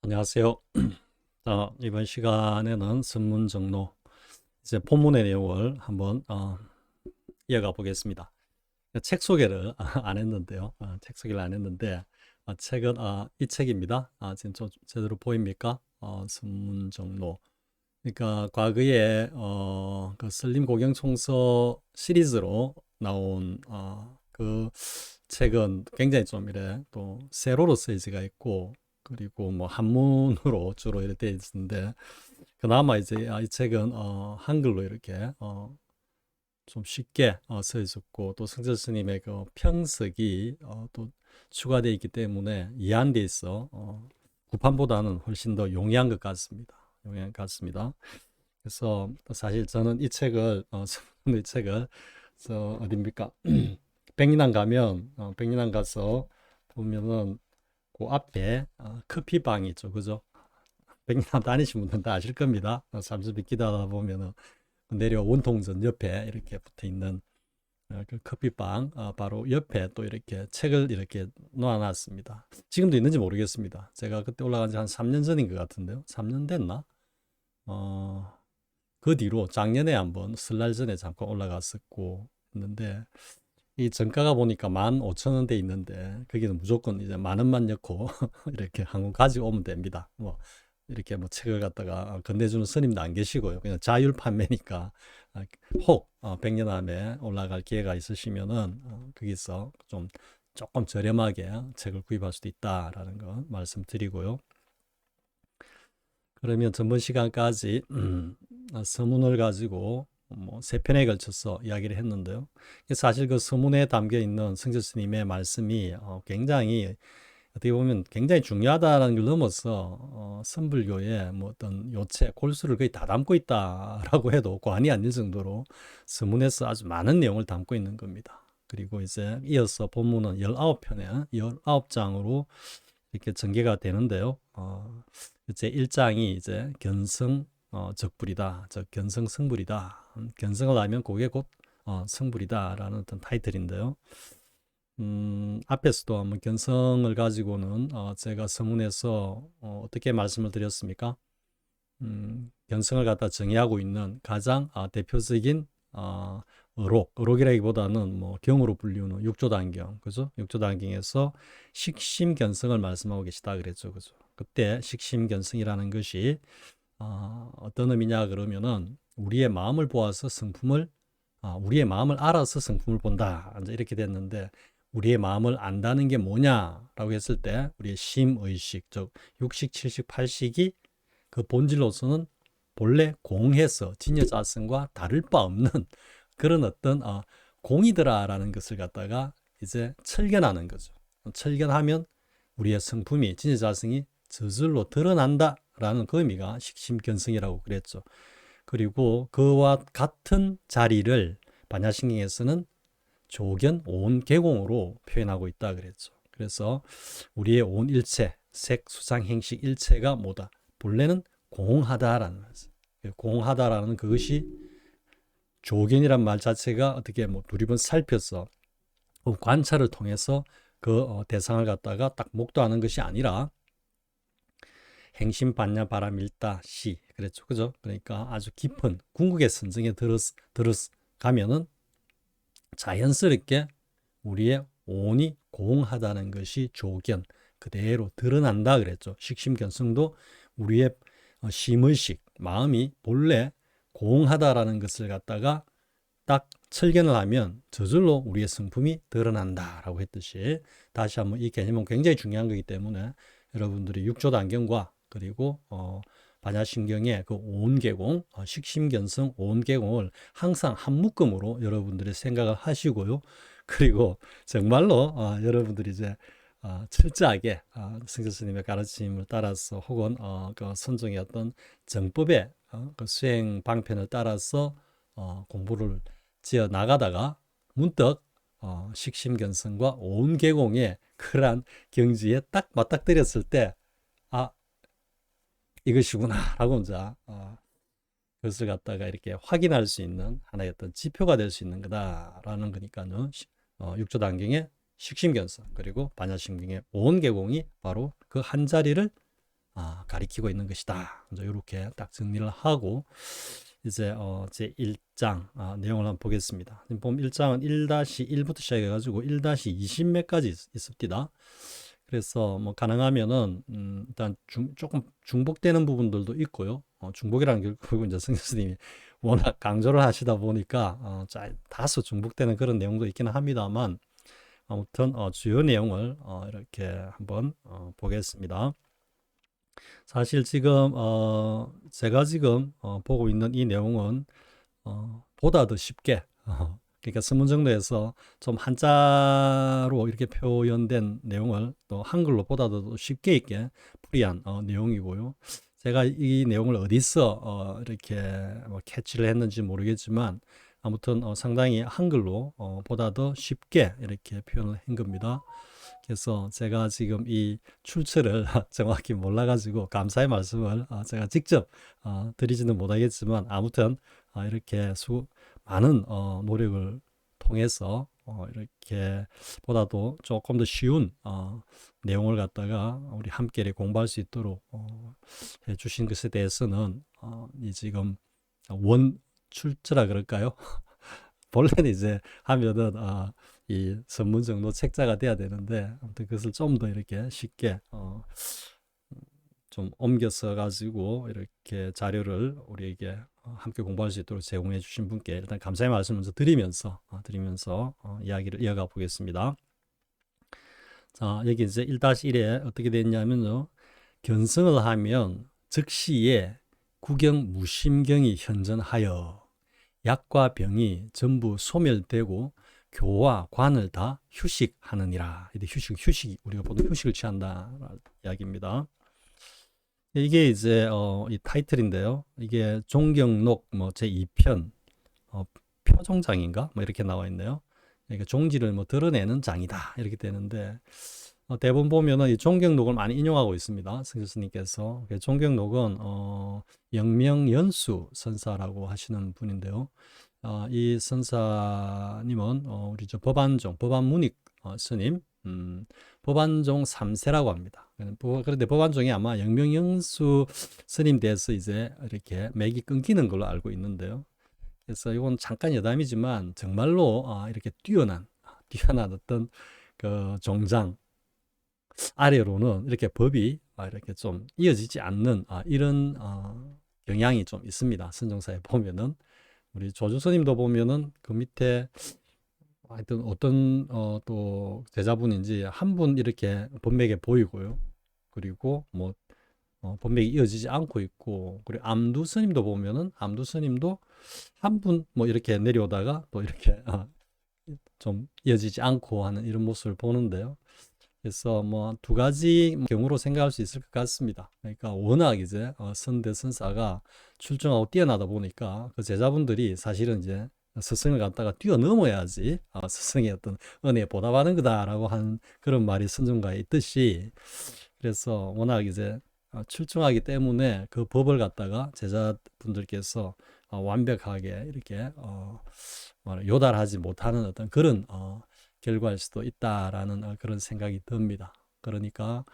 안녕하세요. 이번 시간에는 선문 정로 이제 본문의 내용을 한번 이어가 보겠습니다. 책 소개를 안 했는데요. 책 소개를 안 했는데 책은 이 책입니다. 지금 좀 제대로 보입니까? 선문 정로. 그러니까 과거에 그 설림 고경총서 시리즈로 나온 그 책은 굉장히 좀 이래 또 세로로 쓰여지가 있고, 그리고 뭐 한문으로 주로 이렇게 되어 있는데, 그나마 이제 이 책은 한글로 이렇게 좀 쉽게 쓰여졌고, 또 성철 스님의 그 평석이 또 추가되어 있기 때문에 이해한 데 있어 구판보다는 훨씬 더 용이한 것 같습니다. 용이한 것 같습니다. 그래서 사실 저는 이 책을 이 책을 어딥니까? 백리난 가면 백리난 가서 보면은 그 앞에 커피방이 있죠, 그죠? 백리남 다니신 분들은 다 아실 겁니다. 잠시 기다다 보면은 내려 원통전 옆에 이렇게 붙어 있는 그 커피방 바로 옆에 또 이렇게 책을 이렇게 놓아놨습니다. 지금도 있는지 모르겠습니다. 제가 그때 올라간 지 한 3년 전인 것 같은데요. 3년 됐나? 어, 그 뒤로 작년에 한번 설날 전에 잠깐 올라갔었고 했는데, 이 정가가 보니까 15,000원대 있는데 거기는 무조건 이제 만 원만 넣고 이렇게 한 권 가지고 오면 됩니다. 뭐 이렇게 뭐 책을 갖다가 건네주는 스님도 안 계시고요. 그냥 자율 판매니까 혹 백년암에 올라갈 기회가 있으시면은 거기서 좀 조금 저렴하게 책을 구입할 수도 있다라는 거 말씀드리고요. 그러면 전번 시간까지 서문을 가지고 뭐 세 편에 걸쳐서 이야기를 했는데요. 사실 그 서문에 담겨 있는 성철 스님의 말씀이 굉장히 어떻게 보면 굉장히 중요하다는 걸 넘어서 선불교의 뭐 어떤 요체, 골수를 거의 다 담고 있다라고 해도 과언이 아닐 정도로 서문에서 아주 많은 내용을 담고 있는 겁니다. 그리고 이제 이어서 본문은 19편에 19장으로 이렇게 전개가 되는데요. 제 1장이 이제 견성 적불이다, 즉 견성 성불이다. 견성을 하면 그게 곧 성불이다라는 어떤 타이틀인데요. 앞에서도 한번 견성을 가지고는 제가 서문에서 떻게 말씀을 드렸습니까? 견성을 갖다 정의하고 있는 가장 대표적인 의록이라기보다는 뭐 경으로 불리우는 육조단경, 그죠? 육조단경에서 식심견성을 말씀하고 계시다 그랬죠, 그죠? 그때 식심견성이라는 것이 어떤 의미냐 그러면은 우리의 마음을 보아서 성품을 우리의 마음을 알아서 성품을 본다, 이제 이렇게 됐는데, 우리의 마음을 안다는 게 뭐냐라고 했을 때 우리의 심의식, 즉 육식, 칠식, 팔식이 그 본질로서는 본래 공해서 진여자성과 다를 바 없는 그런 어떤 공이더라라는 것을 갖다가 이제 철견하는 거죠. 철견하면 우리의 성품이, 진여자성이 저절로 드러난다라는 그 의미가 식심견성이라고 그랬죠. 그리고 그와 같은 자리를 반야신경에서는 조견 오온계공으로 표현하고 있다 그랬죠. 그래서 우리의 온 일체, 색, 수상, 행식 일체가 뭐다? 본래는 공하다라는 거죠. 공하다라는 그것이 조견이란 말 자체가 어떻게 뭐 두리번 살펴서 관찰을 통해서 그 대상을 갖다가 딱 목도하는 것이 아니라 행심 반야 바람일다 시 그랬죠, 그죠? 그러니까 아주 깊은 궁극의 선정에 들어가면은 자연스럽게 우리의 온이 공하다는 것이 조견 그대로 드러난다 그랬죠. 식심견성도 우리의 심의식 마음이 본래 공하다라는 것을 갖다가 딱 철견을 하면 저절로 우리의 성품이 드러난다라고 했듯이, 다시 한번 이 개념은 굉장히 중요한 거기 때문에 여러분들이 육조단경과 그리고 반야신경의 그 온계공, 식심견성 온계공을 항상 한 묶음으로 여러분들이 생각을 하시고요. 그리고 정말로 여러분들이 이제 철저하게 성철 스님의 가르침을 따라서 혹은 그 선종의 어떤 정법의 그 수행 방편을 따라서 공부를 지어 나가다가 문득 식심견성과 온계공의 그러한 경지에 딱 맞닥뜨렸을 때, 아, 이것이구나라고 이제 그것을 갖다가 이렇게 확인할 수 있는 하나의 어떤 지표가 될 수 있는 거다라는 거니까요. 육조단경의 식심견성 그리고 반야신경의 온계공이 바로 그 한 자리를 가리키고 있는 것이다. 이제 이렇게 딱 정리를 하고 이제 제 1장 내용을 한번 보겠습니다. 보면 1장은 1-1부터 시작해 가지고 1-20 몇 가지 있습니다. 그래서 뭐 가능하면은 일단 조금 중복되는 부분들도 있고요. 중복이라는 게 결국 이제 성 교수님이 워낙 강조를 하시다 보니까 다소 중복되는 그런 내용도 있기는 합니다만 아무튼 주요 내용을 이렇게 한번 보겠습니다. 사실 지금 제가 지금 보고 있는 이 내용은 보다 더 쉽게 그러니까 선문정도에서 좀 한자로 이렇게 표현된 내용을 또 한글로 보다 더 쉽게 있게 풀이한 내용이고요. 제가 이 내용을 어디서 이렇게 뭐 캐치를 했는지 모르겠지만 아무튼 상당히 한글로 보다 더 쉽게 이렇게 표현을 한 겁니다. 그래서 제가 지금 이 출처를 정확히 몰라가지고 감사의 말씀을 제가 직접 드리지는 못하겠지만 아무튼 이렇게 많은 노력을 통해서 이렇게 보다도 조금 더 쉬운 내용을 갖다가 우리 함께 공부할 수 있도록 해주신 것에 대해서는 이 지금 원 출처라 그럴까요? 본래는 이제 하면은 이 전문정도 책자가 돼야 되는데 아무튼 그것을 좀 더 이렇게 쉽게 좀 옮겨서 가지고 이렇게 자료를 우리에게 함께 공부할 수 있도록 제공해 주신 분께 일단 감사의 말씀 먼저 드리면서 이야기를 이어가 보겠습니다. 자, 여기 이제 1-1에 어떻게 됐냐면요. 견성을 하면 즉시에 구경 무심경이 현전하여 약과 병이 전부 소멸되고 교와 관을 다 휴식하느니라. 휴식 우리가 보통 휴식을 취한다 이야기입니다. 이게 이제 이 타이틀인데요. 이게 종경록 뭐 제 2편 표종장인가 뭐 이렇게 나와 있네요. 그러니까 종지를 뭐 드러내는 장이다 이렇게 되는데 대부분 보면은 이 종경록을 많이 인용하고 있습니다. 성 교수님께서 종경록은 영명연수 선사라고 하시는 분인데요. 이 선사님은 우리 저 법안문익 스님, 법안종 3세라고 합니다. 그런데 법안종이 아마 영명연수 스님 돼서 이제 이렇게 맥이 끊기는 걸로 알고 있는데요. 그래서 이건 잠깐 여담이지만 정말로 이렇게 뛰어난 어떤 그 종장 아래로는 이렇게 법이 이렇게 좀 이어지지 않는 이런 경향이 좀 있습니다. 선종사에 보면은 우리 조주스님도 보면은 그 밑에 하여튼 어떤 또 제자분인지 한 분 이렇게 법맥에 보이고요. 그리고 뭐 법맥이 이어지지 않고 있고 그리고 암두 스님도 보면은 암두 스님도 한 분 뭐 이렇게 내려오다가 또 이렇게 좀 이어지지 않고 하는 이런 모습을 보는데요. 그래서 뭐 두 가지 경우로 생각할 수 있을 것 같습니다. 그러니까 워낙 이제 선대선사가 출중하고 뛰어나다 보니까 그 제자분들이 사실은 이제 스승을 갖다가 뛰어넘어야지 스승의 어떤 은혜에 보답하는 거다라고 한 그런 말이 선정가에 있듯이 그래서 워낙 이제 출중하기 때문에 그 법을 갖다가 제자분들께서 완벽하게 이렇게 요달하지 못하는 어떤 그런 결과일 수도 있다라는 그런 생각이 듭니다. 그러니까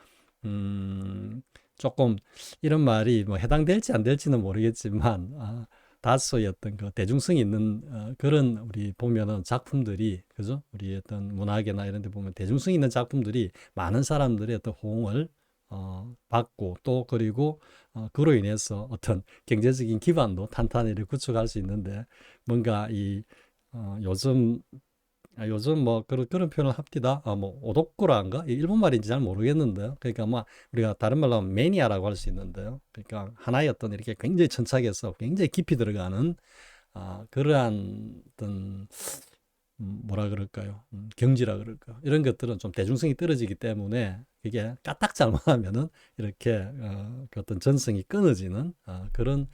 조금 이런 말이 뭐 해당될지 안 될지는 모르겠지만 다소의 어떤 그 대중성이 있는 그런 우리 보면은 작품들이 그죠? 우리 어떤 문학이나 이런 데 보면 대중성 있는 작품들이 많은 사람들의 어떤 호응을 받고 또 그리고 그로 인해서 어떤 경제적인 기반도 탄탄히 구축할 수 있는데 뭔가 이 요즘 뭐 그런 표현을 합디다. 뭐 오독구라인가? 일본 말인지 잘 모르겠는데요. 그러니까 뭐 우리가 다른 말로 하면 매니아라고 할 수 있는데요. 그러니까 하나의 어떤 이렇게 굉장히 천착해서 굉장히 깊이 들어가는 그러한 어떤 뭐라 그럴까요? 경지라 그럴까? 이런 것들은 좀 대중성이 떨어지기 때문에 이게 까딱 잘못하면은 이렇게 그 어떤 전성이 끊어지는 그런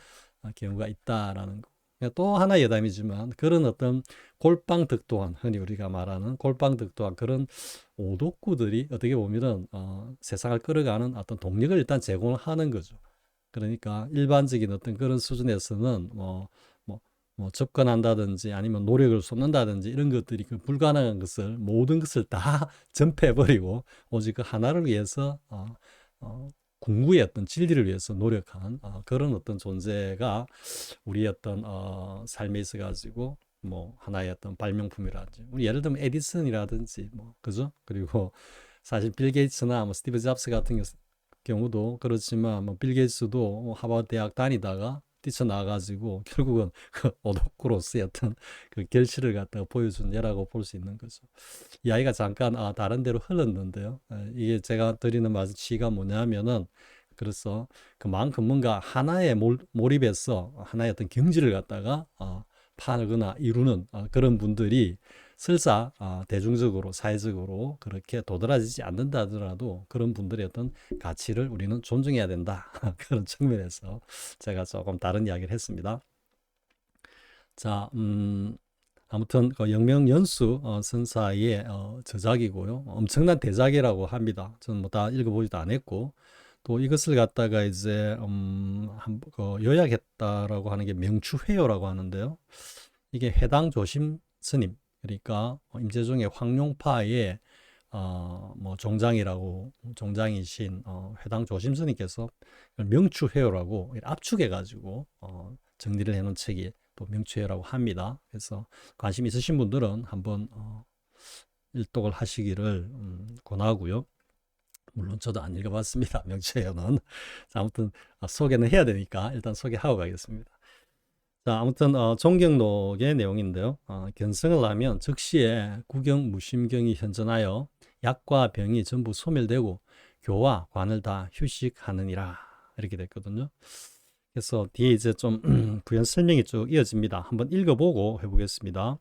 경우가 있다라는 거. 또 하나의 여담이지만 그런 어떤 골빵득도한 흔히 우리가 말하는 골빵득도한 그런 오독구들이 어떻게 보면은 세상을 끌어가는 어떤 동력을 일단 제공을 하는 거죠. 그러니까 일반적인 어떤 그런 수준에서는 뭐 접근한다든지 아니면 노력을 쏟는다든지 이런 것들이 그 불가능한 것을 모든 것을 다 전폐해버리고 오직 그 하나를 위해서 궁구의 어떤 진리를 위해서 노력한 그런 어떤 존재가 우리 어떤 삶에 있어 가지고 뭐 하나의 어떤 발명품이라든지 우리 예를 들면 에디슨이라든지 뭐 그죠? 그리고 사실 빌 게이츠나 뭐 스티브 잡스 같은 경우도 그렇지만 뭐 빌 게이츠도 하버드 대학 다니다가 뛰쳐나가지고 결국은 그 오덕구로서의 어떤 그 결실을 갖다가 보여준 예라고 볼 수 있는 거죠. 이 아이가 잠깐 다른 데로 흘렀는데요. 이게 제가 드리는 말씀치가 뭐냐면은 그래서 그만큼 뭔가 하나에 몰입해서 하나의 어떤 경지를 갖다가 파거나 이루는 그런 분들이 설사 대중적으로 사회적으로 그렇게 도드라지지 않는다 하더라도 그런 분들의 어떤 가치를 우리는 존중해야 된다. 그런 측면에서 제가 조금 다른 이야기를 했습니다. 자, 아무튼 그 영명연수 선사의 저작이고요. 엄청난 대작이라고 합니다. 저는 뭐 다 읽어보지도 않았고 또 이것을 갖다가 이제 그 요약했다라고 하는 게 명추회요라고 하는데요. 이게 회당 조심 스님 그러니까 임재중의 황룡파의 뭐 종장이신 회당 조심 스님께서 명추회요라고 압축해 가지고 정리를 해놓은 책이 또 명추회요라고 합니다. 그래서 관심 있으신 분들은 한번 일독을 하시기를 권하고요. 물론 저도 안 읽어봤습니다. 명추회요는. 아무튼 소개는 해야 되니까 일단 소개하고 가겠습니다. 자, 아무튼 종경록의 내용인데요. 견성을 하면 즉시에 구경 무심경이 현전하여 약과 병이 전부 소멸되고 교와 관을 다 휴식하느니라 이렇게 됐거든요. 그래서 뒤에 이제 좀 부연 설명이 쭉 이어집니다. 한번 읽어보고 해보겠습니다.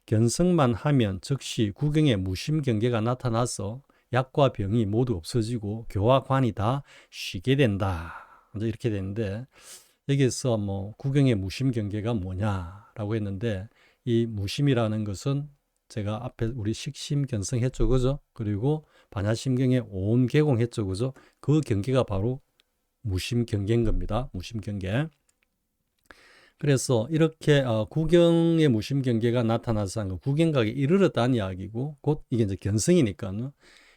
견성만 하면 즉시 구경의 무심경계가 나타나서 약과 병이 모두 없어지고 교와 관이 다 쉬게 된다. 이렇게 되는데 여기서 뭐 구경의 무심경계가 뭐냐라고 했는데 이 무심이라는 것은 제가 앞에 우리 식심견성했죠, 그죠? 그리고 반야심경에 온 개공했죠, 그죠? 그 경계가 바로 무심경계인 겁니다. 무심경계. 그래서 이렇게 구경의 무심경계가 나타나서 구경각에 이르렀다는 이야기고 곧 이게 이제 견성이니까요.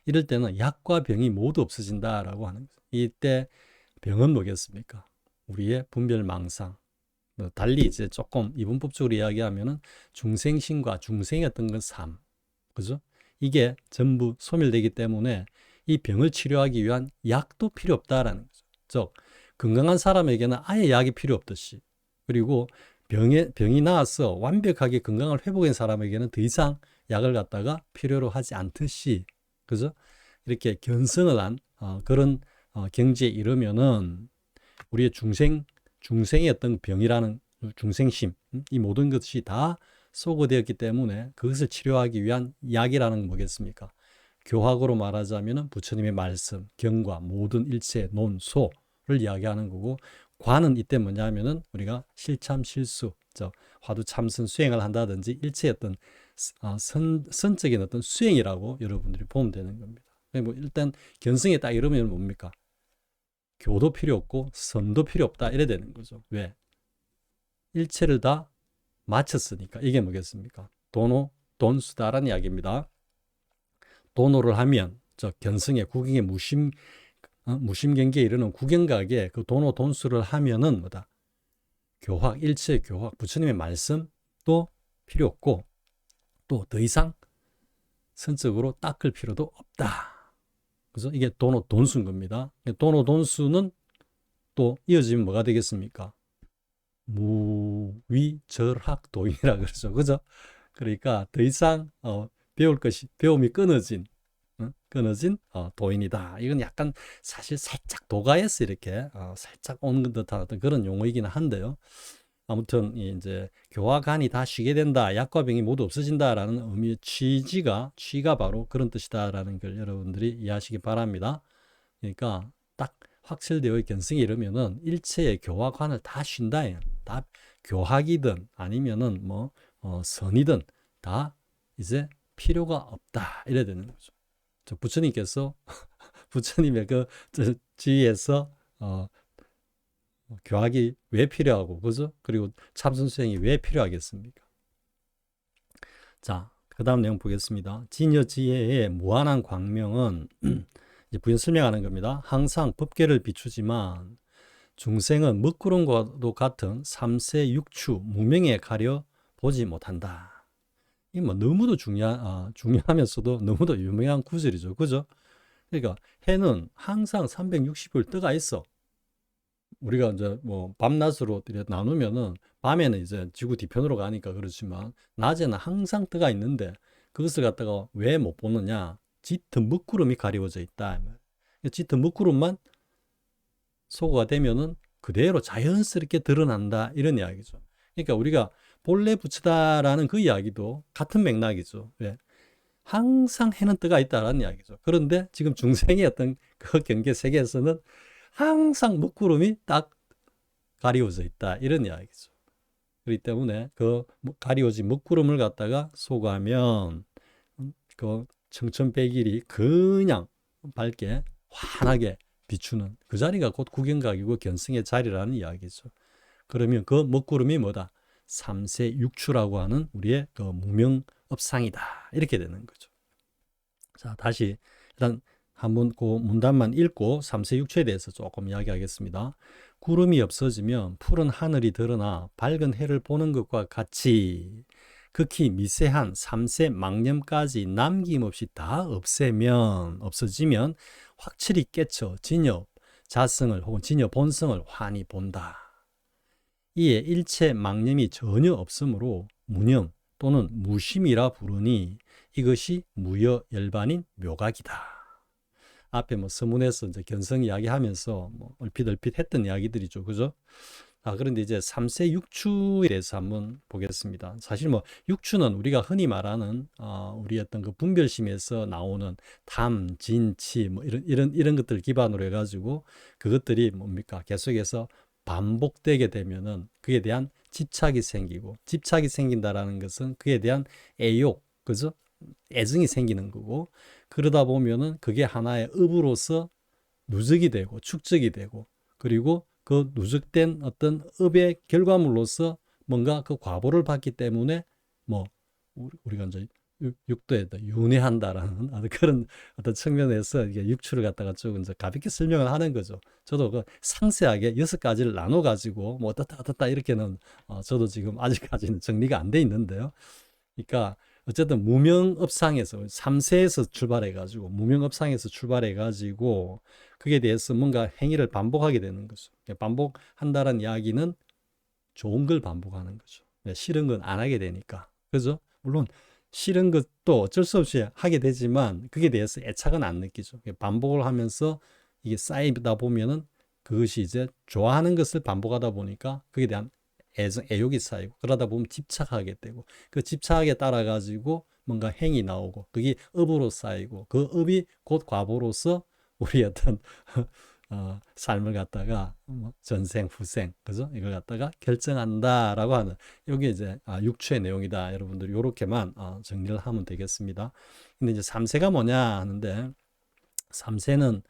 이럴 때는 약과 병이 모두 없어진다라고 하는 거죠. 이때 병은 뭐겠습니까? 우리의 분별망상. 달리 이제 조금 이분법적으로 이야기하면은 중생심과 중생의 어떤 그 삶, 그죠? 이게 전부 소멸되기 때문에 이 병을 치료하기 위한 약도 필요 없다라는 거죠. 즉 건강한 사람에게는 아예 약이 필요 없듯이 그리고 병이 나아서 완벽하게 건강을 회복한 사람에게는 더 이상 약을 갖다가 필요로 하지 않듯이 그죠? 이렇게 견성을 한 그런 경지에 이르면은 우리의 중생의 어떤 병이라는 중생심, 이 모든 것이 다 소거되었기 때문에 그것을 치료하기 위한 약이라는 건 뭐겠습니까? 교학으로 말하자면 부처님의 말씀, 경과, 모든 일체, 논소를 이야기하는 거고 관은 이때 뭐냐면은 우리가 실참, 실수, 화두, 참선, 수행을 한다든지 일체의 어떤 선적인 어떤 수행이라고 여러분들이 보면 되는 겁니다. 뭐 일단 견성에 딱 이러면 뭡니까? 교도 필요 없고 선도 필요 없다 이래 되는 거죠. 왜? 일체를 다 마쳤으니까. 이게 뭐겠습니까? 도노, 돈수다라는 이야기입니다. 도노를 하면 견성의 구경의 무심경계에 이르는 구경각에 그 도노 돈수를 하면은 뭐다? 교학, 일체 교학, 부처님의 말씀도 필요 없고 또 더 이상 선적으로 닦을 필요도 없다. 그래서 이게 도노 돈수인 겁니다. 도노 돈수는 또 이어지면 뭐가 되겠습니까? 무위절학 도인이라 그러죠. 그죠? 그러니까 더 이상 배움이 끊어진 도인이다. 이건 약간 사실 살짝 도가에서 이렇게 살짝 온 듯한 어떤 그런 용어이긴 한데요. 아무튼 이제 교와 간이 다 쉬게 된다. 약과 병이 모두 없어진다라는 의미의 취가 바로 그런 뜻이다라는 걸 여러분들이 이해하시기 바랍니다. 그러니까 딱 확실되어 견성이 이르면은 일체의 교와 관을 다 쉰다. 다 교학이든 아니면은 뭐 선이든 다 이제 필요가 없다. 이래야 되는 거죠. 부처님께서 부처님의 그 지위에서 교학이 왜 필요하고 그죠? 그리고 참선 수행이 왜 필요하겠습니까? 자, 그 다음 내용 보겠습니다. 진여지혜의 무한한 광명은 이제 부연 설명하는 겁니다. 항상 법계를 비추지만 중생은 먹구름과도 같은 삼세 육추 무명에 가려 보지 못한다. 이 뭐 너무도 중요하면서도 너무도 유명한 구절이죠. 그죠? 그러니까 해는 항상 360일 뜨가 있어. 우리가 이제 뭐 밤낮으로 이렇게 나누면은 밤에는 이제 지구 뒤편으로 가니까 그렇지만 낮에는 항상 뜨가 있는데 그것을 갖다가 왜 못 보느냐? 짙은 먹구름이 가리워져 있다. 짙은 먹구름만 소거가 되면은 그대로 자연스럽게 드러난다. 이런 이야기죠. 그러니까 우리가 본래 부처다라는 그 이야기도 같은 맥락이죠. 왜? 항상 해는 뜨가 있다라는 이야기죠. 그런데 지금 중생의 어떤 그 경계 세계에서는 항상 먹구름이 딱 가리워져 있다. 이런 이야기죠. 그렇기 때문에 그 가리워진 먹구름을 갖다가 소거하면 그 청천백일이 그냥 밝게 환하게 비추는 그 자리가 곧 구경각이고 견성의 자리라는 이야기죠. 그러면 그 먹구름이 뭐다? 삼세육추라고 하는 우리의 그 무명업상이다. 이렇게 되는 거죠. 자, 다시 일단 한번 그 문단만 읽고 삼세육추에 대해서 조금 이야기하겠습니다. 구름이 없어지면 푸른 하늘이 드러나 밝은 해를 보는 것과 같이 극히 미세한 삼세 망념까지 남김없이 다 없어지면 확실히 깨쳐 진여 자성을 혹은 진여 본성을 환히 본다. 이에 일체 망념이 전혀 없으므로 무념 또는 무심이라 부르니 이것이 무여열반인 묘각이다. 앞에 뭐 서문에서 이제 견성 이야기하면서 뭐 얼핏 했던 이야기들이죠, 그죠? 그런데 이제 삼세 육추에 대해서 한번 보겠습니다. 사실 뭐 육추는 우리가 흔히 말하는 우리 어떤 그 분별심에서 나오는 담, 진, 치 뭐 이런 것들 기반으로 해가지고 그것들이 뭡니까? 계속해서 반복되게 되면은 그에 대한 집착이 생기고 집착이 생긴다라는 것은 그에 대한 애욕, 그죠? 애증이 생기는 거고 그러다 보면은 그게 하나의 업으로서 누적이 되고 축적이 되고 그리고 그 누적된 어떤 업의 결과물로서 뭔가 그 과보를 받기 때문에 뭐 우리가 이제 육도에 윤회한다라는 그런 어떤 측면에서 이게 육추를 갖다가 조금 이제 가볍게 설명을 하는 거죠. 저도 그 상세하게 6가지를 나눠 가지고 뭐 어떻다 이렇게는 저도 지금 아직까지는 정리가 안 돼 있는데요. 그러니까 어쨌든 무명업상에서 3세에서 출발해 가지고 무명업상에서 출발해 가지고 그게 대해서 뭔가 행위를 반복하게 되는 거죠. 반복한다는 이야기는 좋은 걸 반복하는 거죠. 싫은 건 안 하게 되니까. 그죠? 물론 싫은 것도 어쩔 수 없이 하게 되지만 그게 대해서 애착은 안 느끼죠. 반복을 하면서 이게 쌓이다 보면은 그것이 이제 좋아하는 것을 반복하다 보니까 그에 대한 애욕이 쌓이고 그러다 보면 집착하게 되고 그 집착에 따라 가지고 뭔가 행이 나오고 그게 업으로 쌓이고 그 업이 곧 과보로서 우리 어떤 삶을 갖다가 전생 후생 그죠 이걸 갖다가 결정한다라고 하는 이게 이제 육추의 내용이다. 여러분들 요렇게만 정리를 하면 되겠습니다. 근데 이제 3세가 뭐냐 하는데 3세는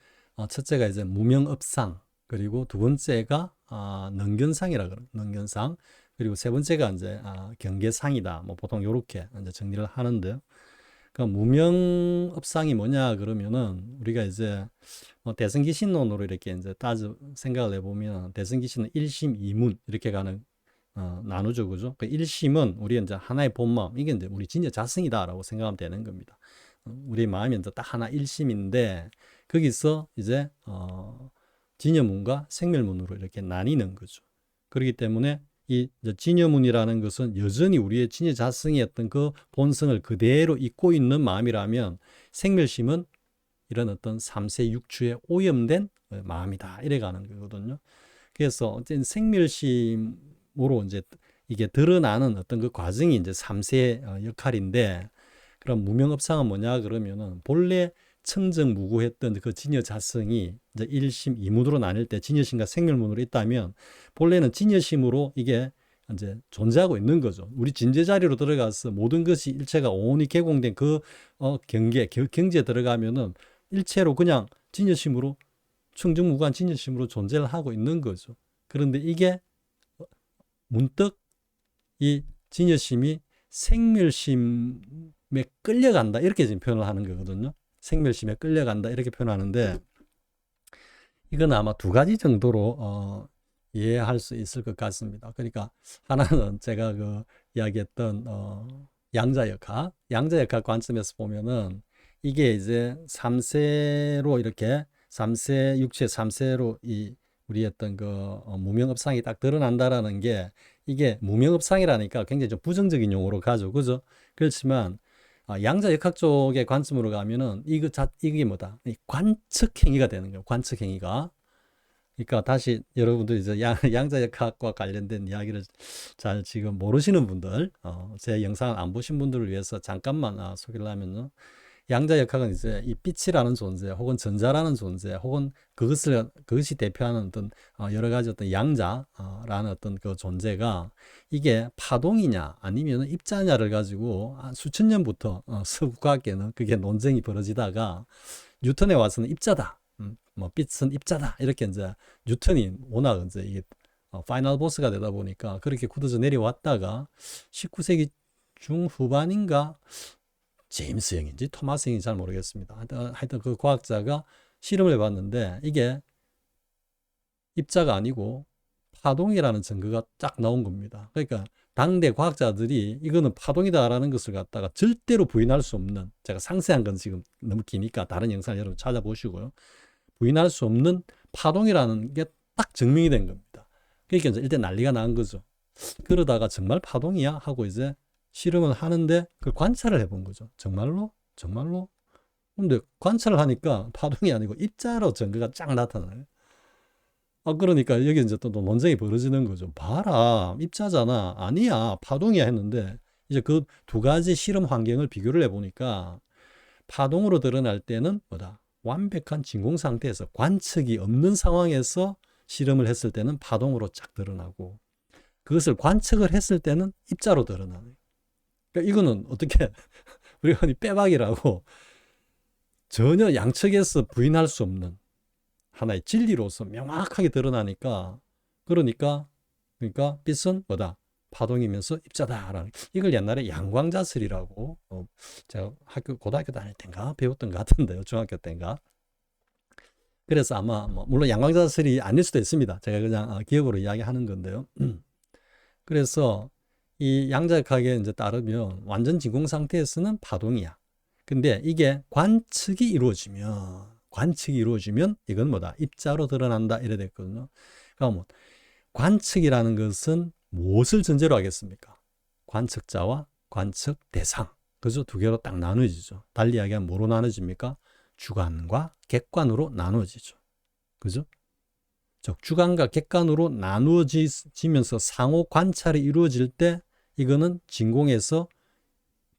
첫째가 이제 무명업상 그리고 두 번째가 능견상이라 그래요. 능견상. 그리고 세 번째가 이제 경계상이다. 뭐 보통 요렇게 이제 정리를 하는데요. 그러니까 무명업상이 뭐냐 그러면은 우리가 이제 대승기신론으로 이렇게 이제 생각을 해보면 대승기신은 1심 2문 이렇게 가는 나누죠, 그죠? 그 1심은 우리 이제 하나의 본마음 이게 이제 우리 진짜 자성이다라고 생각하면 되는 겁니다. 우리 마음이 이제 딱 하나 1심인데 거기서 이제 진여문과 생멸문으로 이렇게 나뉘는 거죠. 그렇기 때문에 이 진여문이라는 것은 여전히 우리의 진여 자성의 어떤 그 본성을 그대로 잊고 있는 마음이라면 생멸심은 이런 어떤 삼세 육추에 오염된 마음이다. 이래 가는 거거든요. 그래서 어쨌든 생멸심으로 이제 이게 드러나는 어떤 그 과정이 이제 삼세의 역할인데 그럼 무명업상은 뭐냐 그러면은 본래 청정무구했던 그 진여자성이 이제 1심 2문으로 나뉠 때 진여심과 생멸문으로 있다면 본래는 진여심으로 이게 이제 존재하고 있는 거죠. 우리 진제 자리로 들어가서 모든 것이 일체가 온전히 개공된 그 경지에 들어가면은 일체로 그냥 진여심으로 청정무구한 진여심으로 존재를 하고 있는 거죠. 그런데 이게 문득 이 진여심이 생멸심에 끌려간다 이렇게 지금 표현을 하는 거거든요. 생멸심에 끌려간다 이렇게 표현하는데 이건 아마 두 가지 정도로 이해할 수 있을 것 같습니다. 그러니까 하나는 제가 그 이야기했던 양자역학 관점에서 보면은 이게 이제 3세로 이렇게 3세 육체 3세로 이 우리 어떤 그 무명업상이 딱 드러난다라는 게 이게 무명업상이라니까 굉장히 좀 부정적인 용어로 가죠. 그죠? 그렇지만 양자역학 쪽의 관점으로 가면은 이게 뭐다? 이 관측행위가 되는 거예요. 관측행위가. 그러니까 다시 여러분들 이제 양자역학과 관련된 이야기를 잘 지금 모르시는 분들, 제 영상을 안 보신 분들을 위해서 잠깐만 소개를 하면요. 양자역학은 이제 이 빛이라는 존재, 혹은 전자라는 존재, 혹은 그것이 대표하는 어떤 여러 가지 어떤 양자라는 어떤 그 존재가 이게 파동이냐 아니면 입자냐를 가지고 수천 년부터 서구과학계는 그게 논쟁이 벌어지다가 뉴턴에 와서는 입자다. 뭐 빛은 입자다. 이렇게 이제 뉴턴이 워낙 이제 이게 파이널 보스가 되다 보니까 그렇게 굳어져 내려왔다가 19세기 중후반인가 제임스 형인지 토마스 형인지 잘 모르겠습니다. 하여튼 그 과학자가 실험을 해봤는데 이게 입자가 아니고 파동이라는 증거가 쫙 나온 겁니다. 그러니까 당대 과학자들이 이거는 파동이다라는 것을 갖다가 절대로 부인할 수 없는, 제가 상세한 건 지금 너무 기니까 다른 영상을 여러분 찾아보시고요. 부인할 수 없는 파동이라는 게 딱 증명이 된 겁니다. 그러니까 이제 일단 난리가 난 거죠. 그러다가 정말 파동이야 하고 이제 실험을 하는데 그 관찰을 해본 거죠. 정말로? 정말로? 근데 관찰을 하니까 파동이 아니고 입자로 증거가 쫙 나타나요. 그러니까 여기 이제 또 논쟁이 벌어지는 거죠. 봐라, 입자잖아. 아니야, 파동이야 했는데 이제 그 두 가지 실험 환경을 비교를 해보니까 파동으로 드러날 때는 뭐다? 완벽한 진공 상태에서 관측이 없는 상황에서 실험을 했을 때는 파동으로 쫙 드러나고 그것을 관측을 했을 때는 입자로 드러나요. 그러니까 이거는 어떻게 우리가 흔히 빼박이라고 전혀 양측에서 부인할 수 없는 하나의 진리로서 명확하게 드러나니까 그러니까 빛은 뭐다? 파동이면서 입자다라는 이걸 옛날에 양광자설이라고 제가 고등학교 다닐 때인가 배웠던 것 같은데요. 중학교 때인가. 그래서 아마 물론 양광자설이 아닐 수도 있습니다. 제가 그냥 기억으로 이야기하는 건데요. 그래서 이 양자역학에 이제 따르면 완전 진공 상태에서는 파동이야. 근데 이게 관측이 이루어지면 이건 뭐다? 입자로 드러난다 이래 됐거든요. 그러니까 뭐 관측이라는 것은 무엇을 전제로 하겠습니까? 관측자와 관측 대상. 그죠? 두 개로 딱 나눠지죠. 달리 이야기하면 뭐로 나눠집니까? 주관과 객관으로 나눠지죠. 그죠? 즉 주관과 객관으로 나누어지면서 상호 관찰이 이루어질 때 이거는 진공에서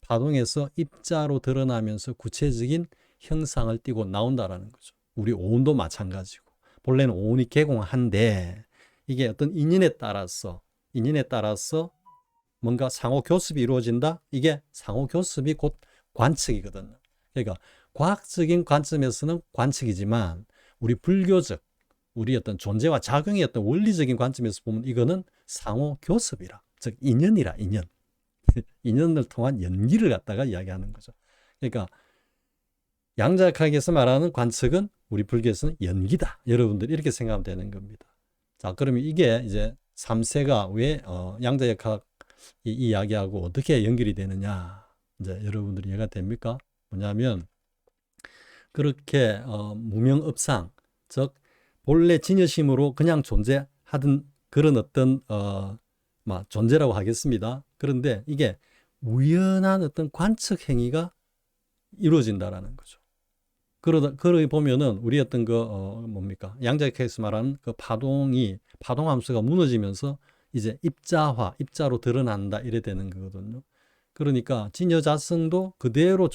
파동에서 입자로 드러나면서 구체적인 형상을 띠고 나온다라는 거죠. 우리 오온도 마찬가지고 본래는 오온이 개공한데 이게 어떤 인연에 따라서 뭔가 상호 교습이 이루어진다. 이게 상호 교습이 곧 관측이거든요. 그러니까 과학적인 관점에서는 관측이지만 우리 불교적 우리 어떤 존재와 작용의 어떤 원리적인 관점에서 보면 이거는 상호 교습이라, 즉 인연이라. 인연을 통한 연기를 갖다가 이야기하는 거죠. 그러니까 양자역학에서 말하는 관측은 우리 불교에서는 연기다. 여러분들 이렇게 생각하면 되는 겁니다. 자, 그러면 이게 이제 3세가 왜 양자역학 이 이야기하고 어떻게 연결이 되느냐. 이제 여러분들이 이해가 됩니까? 뭐냐면 그렇게 무명업상, 즉 본래 진여심으로 그냥 존재하던 그런 어떤 존재라고 하겠습니다. 그런데 이게 우연한 어떤 관측 행위가 이루어진다라는 거죠. 그러다 보면은 우리 어떤 뭡니까? 양자역학에서 말하는 그 파동 함수가 무너지면서 이제 입자로 드러난다 이래 되는 거거든요. 그러니까 진여자성도 그대로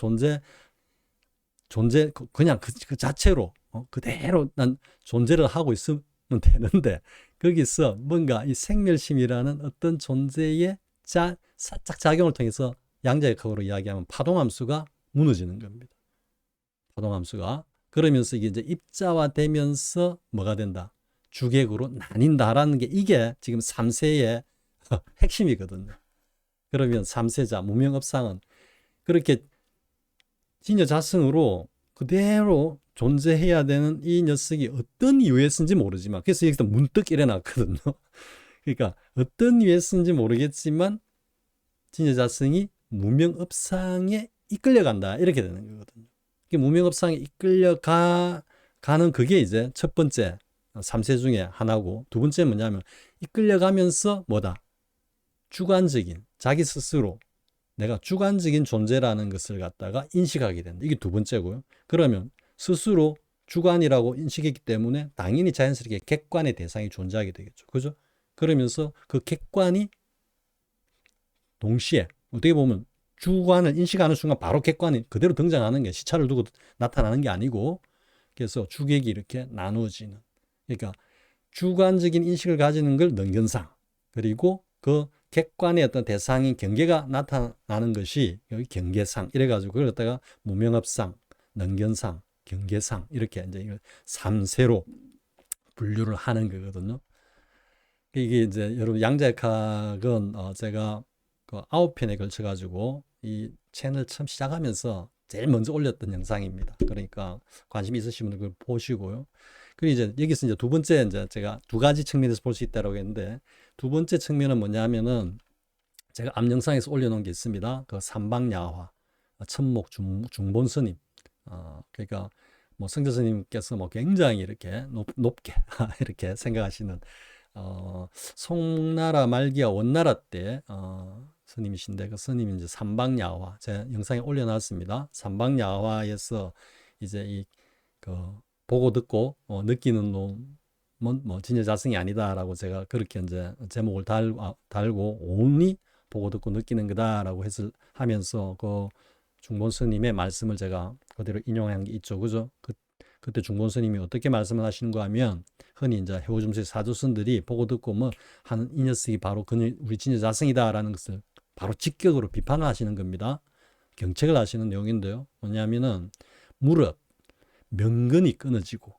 그냥 그 자체로 그대로 난 존재를 하고 있으면 되는데 거기서 뭔가 이 생멸심이라는 어떤 존재의 살짝 작용을 통해서 양자역학으로 이야기하면 파동함수가 무너지는 겁니다. 파동함수가. 그러면서 이게 이제 입자화되면서 뭐가 된다? 주객으로 나뉜다라는 게 이게 지금 3세의 핵심이거든요. 그러면 3세자 무명업상은 그렇게 진여자성으로 그대로 존재해야 되는 이 녀석이 어떤 이유에 쓴지 모르지만, 그래서 여기서 문득 일어났거든요. 그러니까 어떤 이유에 쓴지 모르겠지만 진여자성이 무명업상에 이끌려간다, 이렇게 되는 거거든요. 무명업상에 이끌려가는 그게 이제 첫 번째 3세 중에 하나고, 두 번째 뭐냐면 이끌려가면서 뭐다? 주관적인, 자기 스스로 내가 주관적인 존재라는 것을 갖다가 인식하게 된다. 이게 두 번째고요. 그러면 스스로 주관이라고 인식했기 때문에 당연히 자연스럽게 객관의 대상이 존재하게 되겠죠. 그죠? 그러면서 그 객관이 동시에 어떻게 보면 주관을 인식하는 순간 바로 객관이 그대로 등장하는 게, 시차를 두고 나타나는 게 아니고, 그래서 주객이 이렇게 나누어지는, 그러니까 주관적인 인식을 가지는 걸 능견상, 그리고 그 객관의 어떤 대상인 경계가 나타나는 것이 여기 경계상, 이래가지고 그걸 갖다가 무명업상, 능견상, 경계상, 이렇게 이제 3세로 분류를 하는 거거든요. 이게 이제 여러분 양자역학은 제가 그 9편에 걸쳐 가지고 이 채널 처음 시작하면서 제일 먼저 올렸던 영상입니다. 그러니까 관심 있으신 분들 그걸 보시고요. 그리고 이제 여기서 이제 두 번째, 이제 제가 두 가지 측면에서 볼 수 있다고 했는데, 두 번째 측면은 뭐냐면은 제가 앞 영상에서 올려놓은 게 있습니다. 그 삼방야화, 천목 중본 스님. 그러니까 뭐 성자 스님께서 뭐 굉장히 이렇게 높게 이렇게 생각하시는 송나라 말기와 원나라 때 스님이신데, 그 스님이 이제 삼방야화, 제 영상에 올려놨습니다. 삼방야화에서 이제 그 보고 듣고 느끼는 놈은 뭐 진여자성이 아니다라고 제가 그렇게 이제 제목을 달고 온이 보고 듣고 느끼는 거다라고 하면서 그 중본 스님의 말씀을 제가 그대로 인용한 게 있죠. 그죠? 그때 중본 스님이 어떻게 말씀을 하시는가 하면, 흔히 이제 해오줌수의 사조선들이 보고 듣고 뭐 하는 이 녀석이 바로 우리 진여자성이다라는 것을 바로 직격으로 비판을 하시는 겁니다. 경책을 하시는 내용인데요. 뭐냐면은 무릇 명근이 끊어지고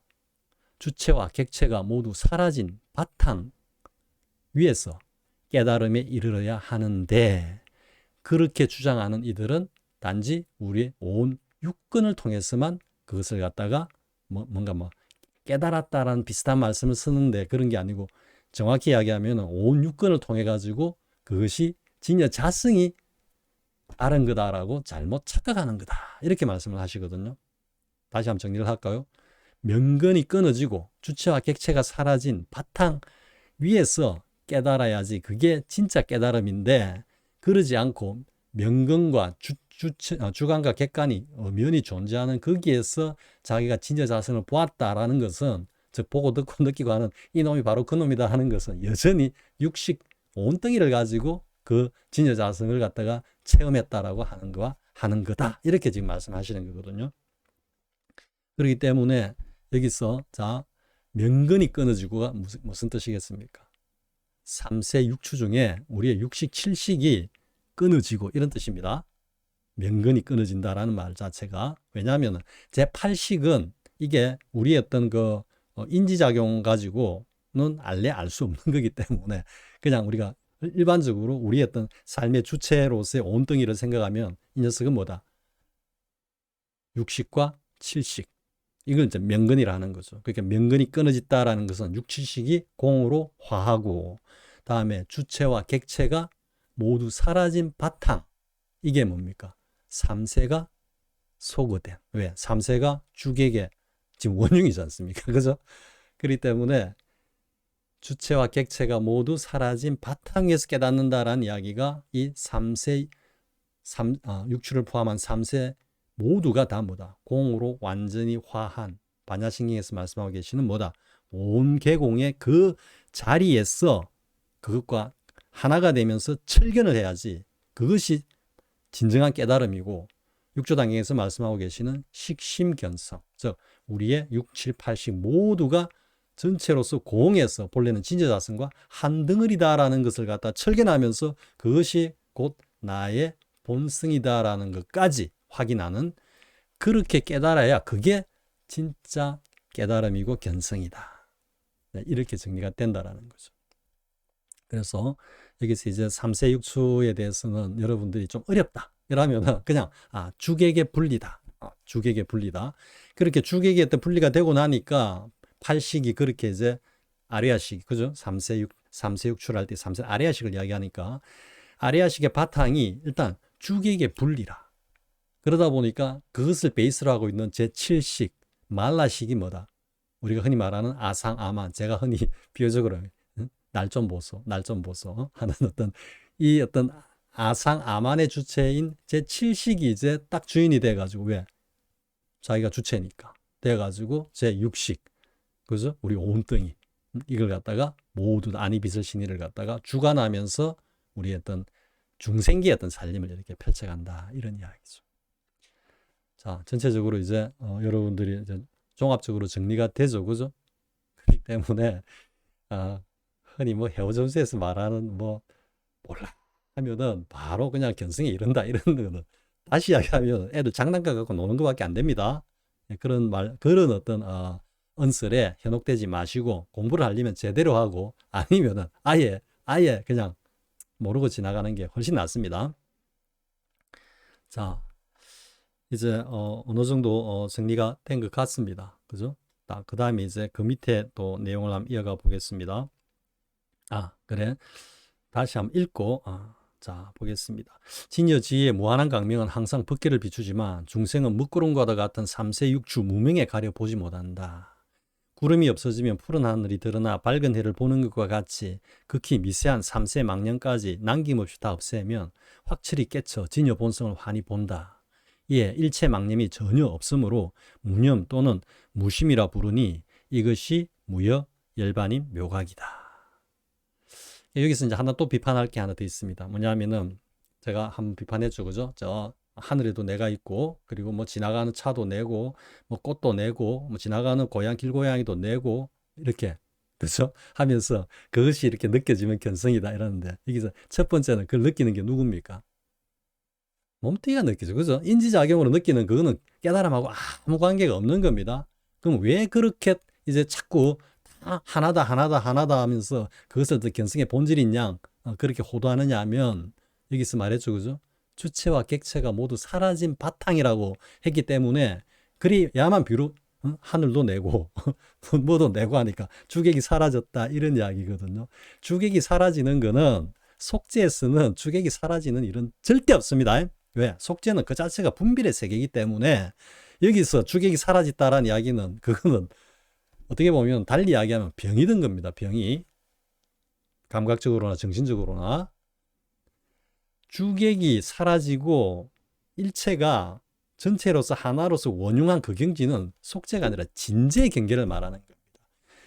주체와 객체가 모두 사라진 바탕 위에서 깨달음에 이르러야 하는데, 그렇게 주장하는 이들은 단지 우리의 온 육근을 통해서만 그것을 갖다가 뭔가 깨달았다라는 비슷한 말씀을 쓰는데, 그런 게 아니고 정확히 이야기하면 온 육근을 통해 가지고 그것이 진여 자성이 아는 거다라고 잘못 착각하는 거다, 이렇게 말씀을 하시거든요. 다시 한번 정리를 할까요? 명근이 끊어지고 주체와 객체가 사라진 바탕 위에서 깨달아야지 그게 진짜 깨달음인데, 그러지 않고 명근과 주관과 객관이 엄연히 존재하는 거기에서 자기가 진여 자성을 보았다라는 것은, 즉 보고 듣고 느끼고 하는 이놈이 바로 그놈이다 하는 것은 여전히 육식 온덩이를 가지고 그 진여 자성을 갖다가 체험했다라고 하는 거다, 이렇게 지금 말씀하시는 거거든요. 그렇기 때문에 여기서 자, 명근이 끊어지고가 무슨 뜻이겠습니까? 3세 육추 중에 우리의 육식 7식이 끊어지고, 이런 뜻입니다. 명근이 끊어진다라는 말 자체가. 왜냐하면 제8식은 이게 우리의 어떤 그 인지작용 가지고는 알 수 없는 거기 때문에, 그냥 우리가 일반적으로 우리의 어떤 삶의 주체로서의 온덩이를 생각하면 이 녀석은 뭐다? 육식과 7식. 이걸 이제 명근이라 하는 거죠. 그러니까 명근이 끊어졌다라는 것은 6, 7식이 공으로 화하고, 다음에 주체와 객체가 모두 사라진 바탕. 이게 뭡니까? 3세가 소거된. 왜? 3세가 주객의 지금 원흉이지 않습니까? 그죠? 그렇기 때문에 주체와 객체가 모두 사라진 바탕에서 깨닫는다라는 이야기가 이 3세, 육추를 포함한 3세 모두가 다 뭐다? 공으로 완전히 화한, 반야신경에서 말씀하고 계시는 뭐다? 온 계공의 그 자리에서 그것과 하나가 되면서 철견을 해야지 그것이 진정한 깨달음이고, 육조단경에서 말씀하고 계시는 식심견성, 즉 우리의 6, 7, 8식 모두가 전체로서 공에서 본래는 진저자성과 한 덩어리다라는 것을 갖다 철견하면서 그것이 곧 나의 본성이다라는 것까지 확인하는, 그렇게 깨달아야 그게 진짜 깨달음이고 견성이다. 네, 이렇게 정리가 된다라는 거죠. 그래서 여기서 이제 3세 육추에 대해서는 여러분들이 좀 어렵다 이러면은 그냥 주객의 분리다, 주객의 분리다. 그렇게 주객이 어떤 분리가 되고 나니까 팔식이 그렇게 이제 아레아식, 그죠? 3세 6출할 때 3세 아레아식을 이야기하니까 아레아식의 바탕이 일단 주객의 분리라. 그러다 보니까 그것을 베이스로 하고 있는 제7식 말라식이 뭐다? 우리가 흔히 말하는 아상아만, 제가 흔히 비유적으로 날 좀 보소, 날 좀 보소 하는 어떤 아상아만의 주체인 제7식이 이제 딱 주인이 돼가지고, 왜? 자기가 주체니까 돼가지고 제6식, 그죠? 우리 온덩이 이걸 갖다가 모두 안이비슬 신의를 갖다가 주관하면서 우리 어떤 중생기의 어떤 살림을 이렇게 펼쳐간다, 이런 이야기죠. 자, 전체적으로 이제 여러분들이 이제 종합적으로 정리가 되죠, 그죠? 그렇기 때문에 흔히 뭐 헤어존스에서 말하는 뭐 몰라 하면은 바로 그냥 견성에 이른다, 이런 거는 다시 이야기하면 애들 장난감 갖고 노는 것밖에 안 됩니다. 그런 어떤 언설에 현혹되지 마시고 공부를 하려면 제대로 하고, 아니면은 아예 그냥 모르고 지나가는 게 훨씬 낫습니다. 자, 이제 어느 정도 정리가 된 것 같습니다. 그죠? 그 다음에 이제 그 밑에 또 내용을 한번 이어가 보겠습니다. 그래. 다시 한번 읽고 자, 보겠습니다. 진여지의 무한한 강명은 항상 법계를 비추지만 중생은 먹구름과도 같은 3세 6추 무명에 가려 보지 못한다. 구름이 없어지면 푸른 하늘이 드러나 밝은 해를 보는 것과 같이 극히 미세한 3세 망령까지 남김없이 다 없애면 확실히 깨쳐 진여 본성을 환히 본다. 이에 일체 망념이 전혀 없으므로 무념 또는 무심이라 부르니 이것이 무여 열반인 묘각이다. 여기서 이제 하나 또 비판할 게 하나 더 있습니다. 뭐냐면은 제가 한번 비판했죠, 그죠? 저 하늘에도 내가 있고, 그리고 뭐 지나가는 차도 내고, 뭐 꽃도 내고, 뭐 지나가는 길고양이도 내고, 이렇게, 그죠? 하면서 그것이 이렇게 느껴지면 견성이다 이러는데, 여기서 첫 번째는 그걸 느끼는 게 누굽니까? 몸뚱이가 느끼죠, 그죠? 인지작용으로 느끼는 그거는 깨달음하고 아무 관계가 없는 겁니다. 그럼 왜 그렇게 이제 자꾸 하나다 하면서 그것을 더 견성의 본질인 양 그렇게 호도하느냐 하면, 여기서 말했죠, 그죠? 주체와 객체가 모두 사라진 바탕이라고 했기 때문에, 그리야만 비록 하늘도 내고 뭐도 내고 하니까 주객이 사라졌다, 이런 이야기거든요. 주객이 사라지는 거는 속죄에서는 주객이 사라지는 일은 절대 없습니다. 왜? 속죄는 그 자체가 분별의 세계이기 때문에, 여기서 주객이 사라졌다라는 이야기는 그거는 어떻게 보면 달리 이야기하면 병이 든 겁니다. 병이. 감각적으로나 정신적으로나. 주객이 사라지고 일체가 전체로서 하나로서 원흉한 그 경지는 속죄가 아니라 진재의 경계를 말하는 겁니다.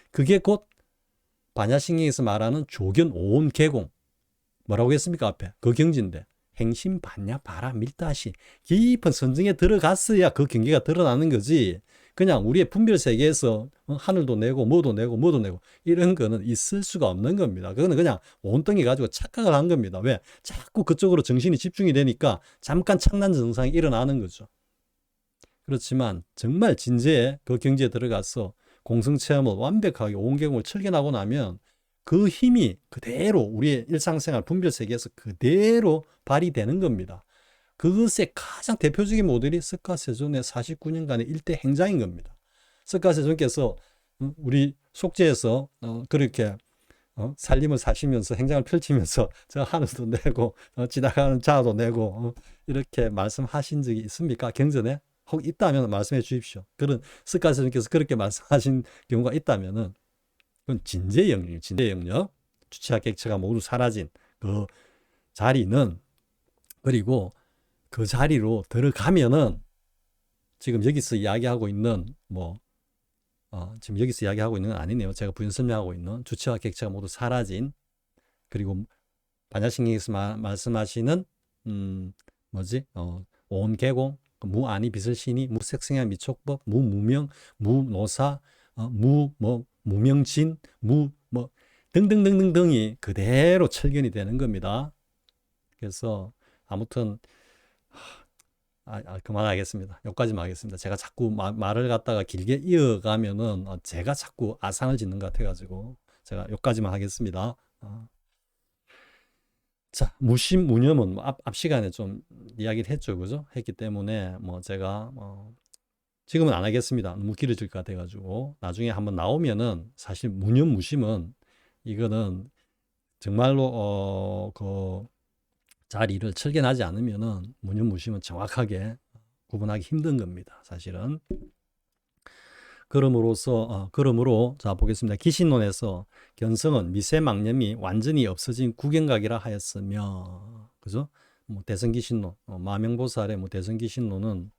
그게 곧 반야신경에서 말하는 조견 오온 개공. 뭐라고 했습니까? 앞에. 그 경지인데. 행심, 반야, 바라, 밀다시. 깊은 선정에 들어갔어야 그 경계가 드러나는 거지. 그냥 우리의 분별 세계에서 하늘도 내고 뭐도 내고 이런 거는 있을 수가 없는 겁니다. 그거는 그냥 온덩이 가지고 착각을 한 겁니다. 왜? 자꾸 그쪽으로 정신이 집중이 되니까 잠깐 착란 증상이 일어나는 거죠. 그렇지만 정말 진재의 그 경지에 들어가서 공성체험을 완벽하게 온개공을 철견하고 나면 그 힘이 그대로 우리의 일상생활 분별 세계에서 그대로 발휘되는 겁니다. 그것의 가장 대표적인 모델이 스카세존의 49년간의 일대 행장인 겁니다. 스카세존께서 우리 속죄에서 그렇게 살림을 사시면서 행장을 펼치면서 저 하늘도 내고 지나가는 자도 내고 이렇게 말씀하신 적이 있습니까? 경전에? 혹 있다면 말씀해 주십시오. 그런 스카세존께서 그렇게 말씀하신 경우가 있다면은 그건 진재의 영역이에요. 진재의 영역. 주체와 객체가 모두 사라진 그 자리는, 그리고 그 자리로 들어가면은 지금 여기서 이야기하고 있는 지금 여기서 이야기하고 있는 건 아니네요. 제가 부연 설명하고 있는 주체와 객체가 모두 사라진, 그리고 반야신경에서 말씀하시는 온개공, 무아니 비설신이, 무색생양 미촉법, 무무명, 무노사, 무명진, 등등등등등이 그대로 철견이 되는 겁니다. 그래서 아무튼 그만하겠습니다. 여기까지만 하겠습니다. 제가 자꾸 말을 갖다가 길게 이어가면은 제가 자꾸 아상을 짓는 것 같아가지고 제가 여기까지만 하겠습니다. 자, 무심, 무념은 뭐 앞 시간에 좀 이야기를 했죠. 그죠? 했기 때문에 뭐 제가 지금은 안 하겠습니다. 너무 길어질 것 같아가지고 나중에 한번 나오면은 사실 무념, 무심은 이거는 정말로 그 자리를 철견하지 않으면은 무념, 무심은 정확하게 구분하기 힘든 겁니다. 사실은. 그러므로 자 보겠습니다. 기신론에서 견성은 미세망념이 완전히 없어진 구경각이라 하였으며, 그죠? 뭐 대성기신론, 마명보살의 뭐 대성기신론은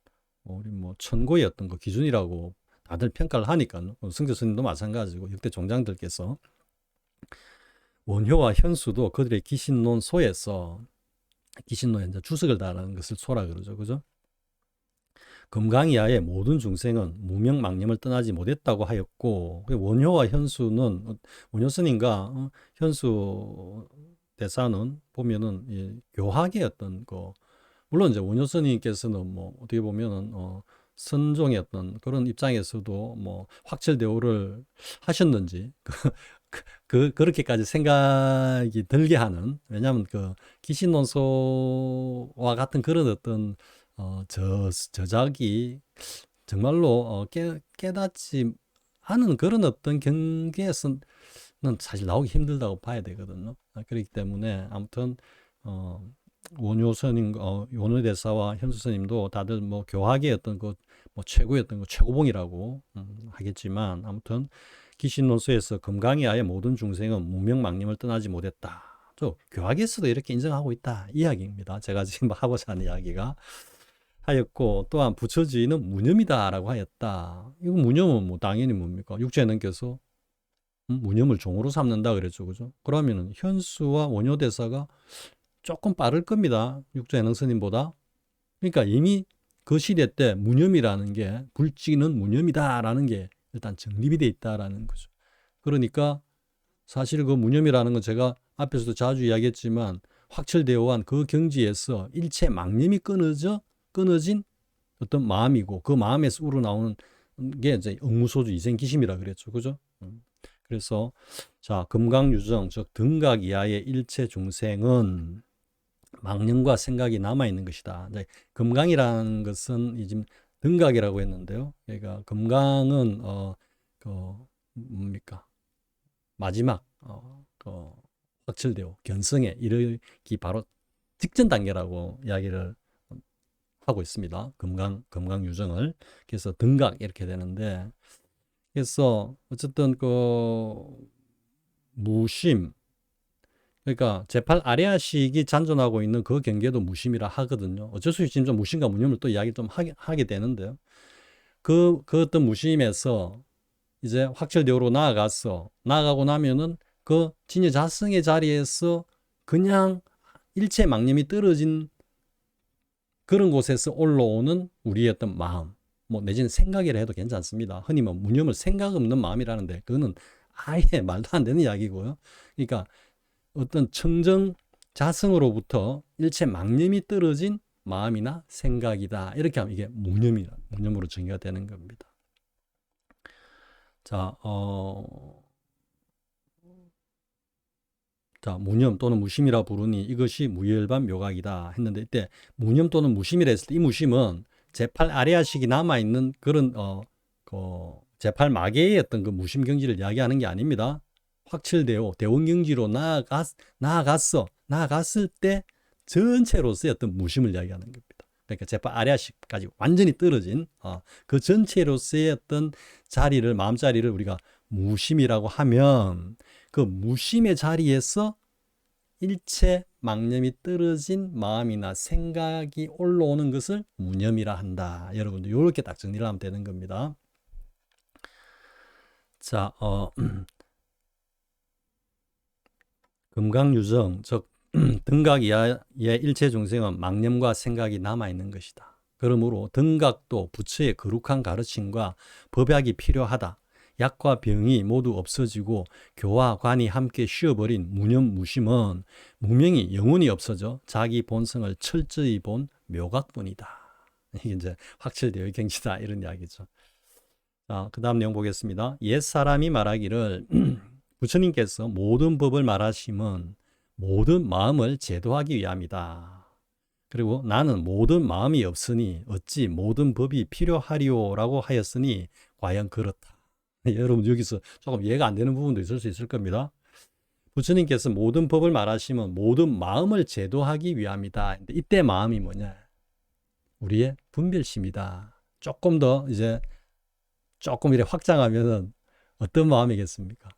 우리 뭐 천고의 어떤 그 기준이라고 다들 평가를 하니까 성조 스님도 마찬가지고 역대 종장들께서 원효와 현수도 그들의 기신론소에서 기신론에 이제 주석을 달하는 것을 소라 그러죠, 그죠? 금강이하의 모든 중생은 무명망념을 떠나지 못했다고 하였고, 원효와 현수는 원효 스님과 현수 대사는 보면은 교학의 어떤 그 물론 이제 원효 스님께서는 뭐 어떻게 보면은 선종의 어떤 그런 입장에서도 뭐 확철대오를 하셨는지 그렇게까지 생각이 들게 하는, 왜냐하면 그 기신론소와 같은 그런 어떤 저작이 정말로 깨닫지 않은 그런 어떤 경계에서는 사실 나오기 힘들다고 봐야 되거든요. 그렇기 때문에 아무튼 원효 스님, 원효 대사와 현수 스님도 다들 뭐 교학의 어떤 그 뭐 최고의 어떤 그 최고봉이라고 하겠지만, 아무튼 기신론서에서 금강이하의 모든 중생은 무명망념을 떠나지 못했다. 저 교학에서도 이렇게 인정하고 있다 이 이야기입니다. 제가 지금 하고자 하는 이야기가 하였고, 또한 부처주의는 무념이다라고 하였다. 이거 무념은 뭐 당연히 뭡니까? 육체는께서 무념을 종으로 삼는다 그랬죠, 그죠? 그러면은 현수와 원효 대사가 조금 빠를 겁니다. 육조해능 스님보다. 그러니까 이미 그 시대 때 무념이라는 게, 불지는 무념이다라는 게 일단 정립이 돼 있다라는 거죠. 그러니까 사실 그 무념이라는 건 제가 앞에서도 자주 이야기했지만 확철되어 한 그 경지에서 일체 망념이 끊어진 어떤 마음이고, 그 마음에서 우러나오는 게 이제 응무소주 이생기심이라 그랬죠. 그죠? 그래서 자, 금강유정, 즉 등각 이하의 일체 중생은 망념과 생각이 남아있는 것이다. 이제 금강이라는 것은 지금 등각이라고 했는데요. 그러니까 금강은 그 뭡니까? 마지막 그 확철되어 견성에 이르기 바로 직전 단계라고 이야기를 하고 있습니다. 금강 유정을. 그래서 등각 이렇게 되는데, 그래서 어쨌든 그 무심, 그러니까 제8 아레아식이 잔존하고 있는 그 경계도 무심이라 하거든요. 어쩔 수 없이 좀 무심과 무념을 또 이야기 좀 하게 되는데요. 그 어떤 무심에서 이제 확철대오로 나아가고 나면은 그 진여 자성의 자리에서 그냥 일체 망념이 떨어진 그런 곳에서 올라오는 우리의 어떤 마음, 뭐 내지는 생각이라 해도 괜찮습니다. 흔히 뭐 무념을 생각 없는 마음이라는데 그거는 아예 말도 안 되는 이야기고요. 그러니까 어떤 청정 자성으로부터 일체 망념이 떨어진 마음이나 생각이다. 이렇게 하면 이게 무념으로 정의가 되는 겁니다. 자, 무념 또는 무심이라 부르니 이것이 무열반 묘각이다 했는데, 이때 무념 또는 무심이라 했을 때 이 무심은 제8 아레아식이 남아있는 그런 그 제8 마계의 어떤 그 무심 경지를 이야기하는 게 아닙니다. 확철되어 대원경지로 나아갔을 때 전체로서의 어떤 무심을 이야기하는 겁니다. 그러니까 제8 아레아식까지 완전히 떨어진 그 전체로서의 어떤 자리를, 마음자리를 우리가 무심이라고 하면, 그 무심의 자리에서 일체 망념이 떨어진 마음이나 생각이 올라오는 것을 무념이라 한다. 여러분들 이렇게 딱 정리를 하면 되는 겁니다. 자, 금강유정, 즉 등각 이하의 일체 중생은 망념과 생각이 남아있는 것이다. 그러므로 등각도 부처의 거룩한 가르침과 법약이 필요하다. 약과 병이 모두 없어지고 교와 관이 함께 쉬어버린 무념 무심은 무명이 영원히 없어져 자기 본성을 철저히 본 묘각뿐이다. 이게 이제 확철되어 경지다 이런 이야기죠. 자, 그 다음 내용 보겠습니다. 옛사람이 말하기를 부처님께서 모든 법을 말하심은 모든 마음을 제도하기 위함이다. 그리고 나는 모든 마음이 없으니 어찌 모든 법이 필요하리오라고 하였으니 과연 그렇다. 여러분 여기서 조금 이해가 안 되는 부분도 있을 수 있을 겁니다. 부처님께서 모든 법을 말하시면 모든 마음을 제도하기 위함이다. 이때 마음이 뭐냐? 우리의 분별심이다. 조금 더 이제 조금 이렇게 확장하면은 어떤 마음이겠습니까?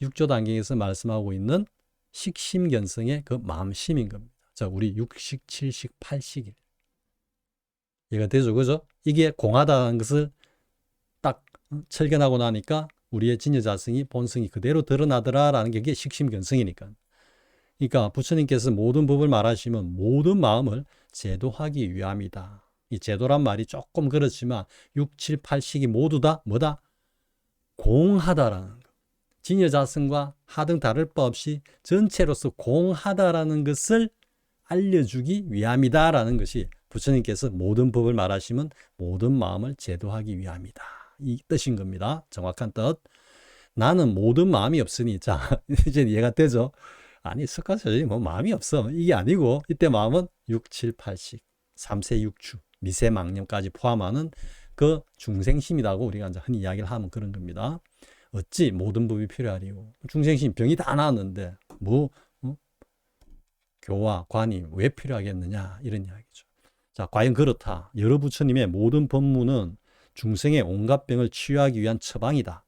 6조 단경에서 말씀하고 있는 식심견성의 그 마음심인 겁니다. 자, 우리 6식, 7식, 8식. 이해가 되죠? 그죠? 이게 공하다는 것을 딱 철견하고 나니까 우리의 진여자성이 본성이 그대로 드러나더라라는 게 식심견성이니까. 그러니까 부처님께서 모든 법을 말하시면 모든 마음을 제도하기 위함이다. 이 제도란 말이 조금 그렇지만 6, 7, 8식이 모두 다 뭐다? 공하다라는 것. 진여자성과 하등 다를 바 없이 전체로서 공하다라는 것을 알려주기 위함이다라는 것이 부처님께서 모든 법을 말하시면 모든 마음을 제도하기 위함이다. 이 뜻인 겁니다. 정확한 뜻. 나는 모든 마음이 없으니 자 이제 이해가 되죠? 아니 석가서전이 뭐 마음이 없어 이게 아니고 이때 마음은 6, 7, 8식 3세 6추 미세망념까지 포함하는 그 중생심이라고 우리가 이제 흔히 이야기를 하면 그런 겁니다. 어찌 모든 법이 필요하리요. 중생심 병이 다 나았는데 뭐 교화 관이 왜 필요하겠느냐 이런 이야기죠. 자, 과연 그렇다. 여러 부처님의 모든 법문은 중생의 온갖 병을 치유하기 위한 처방이다.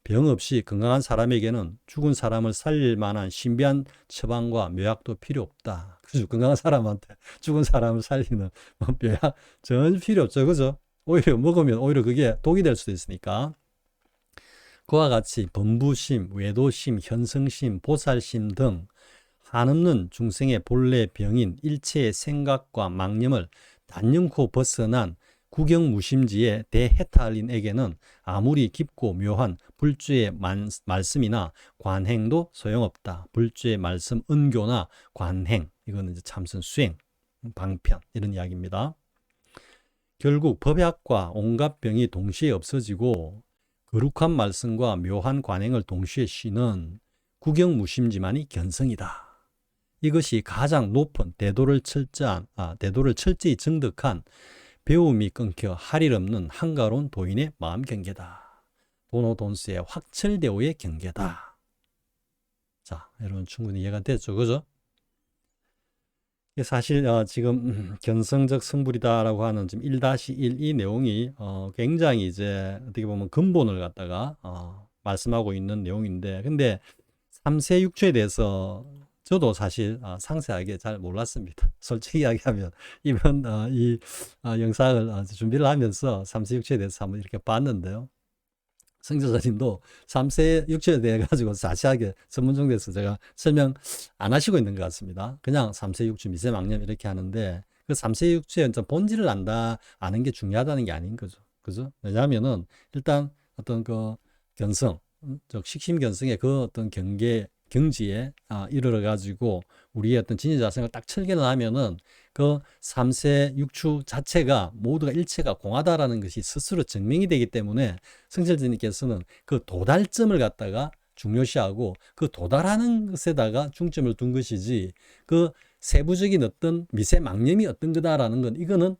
병 없이 건강한 사람에게는 죽은 사람을 살릴 만한 신비한 처방과 묘약도 필요 없다. 그죠? 건강한 사람한테 죽은 사람을 살리는 묘약 전혀 필요 없죠. 그죠? 오히려 먹으면 오히려 그게 독이 될 수도 있으니까. 그와 같이 범부심, 외도심, 현성심, 보살심 등 한없는 중생의 본래 병인 일체의 생각과 망념을 단연코 벗어난 구경무심지의 대해탈인에게는 아무리 깊고 묘한 불주의 말씀이나 관행도 소용없다. 불주의 말씀 은교나 관행, 이거는 이제 참선 수행, 방편 이런 이야기입니다. 결국 법약과 온갖 병이 동시에 없어지고 거룩한 말씀과 묘한 관행을 동시에 쉬는 구경무심지만이 견성이다. 이것이 가장 높은 대도를 철저히 증득한 배움이 끊겨 할 일 없는 한가로운 도인의 마음 경계다. 도노돈수의 확철대오의 경계다. 자, 여러분 충분히 이해가 됐죠? 그죠? 사실 지금 견성적 성불이다라고 하는 지금 1-1 이 내용이 굉장히 이제 어떻게 보면 근본을 갖다가 말씀하고 있는 내용인데, 근데 3세 6초에 대해서 저도 사실 상세하게 잘 몰랐습니다. 솔직히 이야기하면 이번 이 영상을 준비를 하면서 3세 6초에 대해서 한번 이렇게 봤는데요. 성저자님도 3세 6초에 대해 가지고 자세하게 전문정대에서 제가 설명 안 하시고 있는 것 같습니다. 그냥 3세 6초 미세망념 이렇게 하는데 그 3세 6초의 본질을 아는 게 중요하다는 게 아닌 거죠. 그죠? 왜냐하면은 일단 어떤 그 견성, 즉 식심견성의 그 어떤 경지에 이르러 가지고 우리의 어떤 진여자성을 딱 철견을 하면은 그 3세 6추 자체가 모두가 일체가 공하다라는 것이 스스로 증명이 되기 때문에 성철주님께서는 그 도달점을 갖다가 중요시하고 그 도달하는 것에다가 중점을 둔 것이지 그 세부적인 어떤 미세망념이 어떤 거다라는 건 이거는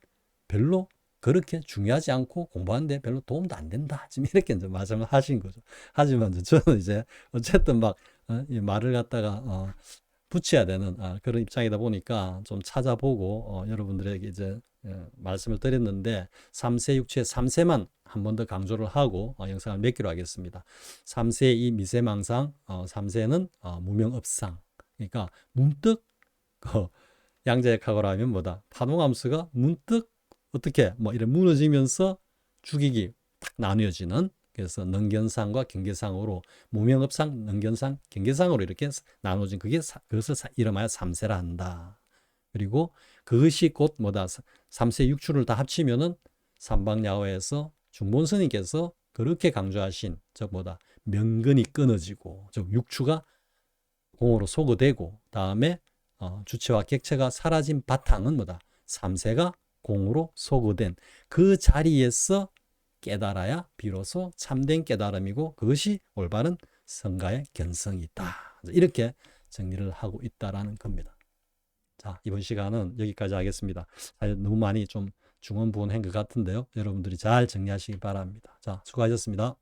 별로 그렇게 중요하지 않고 공부하는데 별로 도움도 안 된다. 지금 이렇게 이제 말씀을 하신 거죠. 하지만 저는 이제 어쨌든 막 이 말을 갖다가 붙여야 되는 그런 입장이다 보니까 좀 찾아보고 여러분들에게 이제 말씀을 드렸는데 3세 6추의 3세만 한 번 더 강조를 하고 영상을 맺기로 하겠습니다. 3세 이 미세망상, 3세는 무명업상. 그러니까 문득 양자역학으로 하면 뭐다? 파동함수가 문득 어떻게 뭐 이렇게 무너지면서 죽이기 딱 나뉘어지는, 그래서 능견상과 경계상으로 무명업상, 능견상, 경계상으로 이렇게 나눠진 그것을 이름하여 3세라 한다. 그리고 그것이 곧 뭐다? 3세 6추를 다 합치면은 삼방야호에서 중본스님께서 그렇게 강조하신 즉 뭐다? 명근이 끊어지고 즉 6추가 공으로 소거되고 다음에 주체와 객체가 사라진 바탕은 뭐다? 3세가 공으로 소거된 그 자리에서 깨달아야 비로소 참된 깨달음이고 그것이 올바른 성가의 견성이다. 이렇게 정리를 하고 있다라는 겁니다. 자, 이번 시간은 여기까지 하겠습니다. 사실 너무 많이 좀 중언부언한 것 같은데요. 여러분들이 잘 정리하시기 바랍니다. 자, 수고하셨습니다.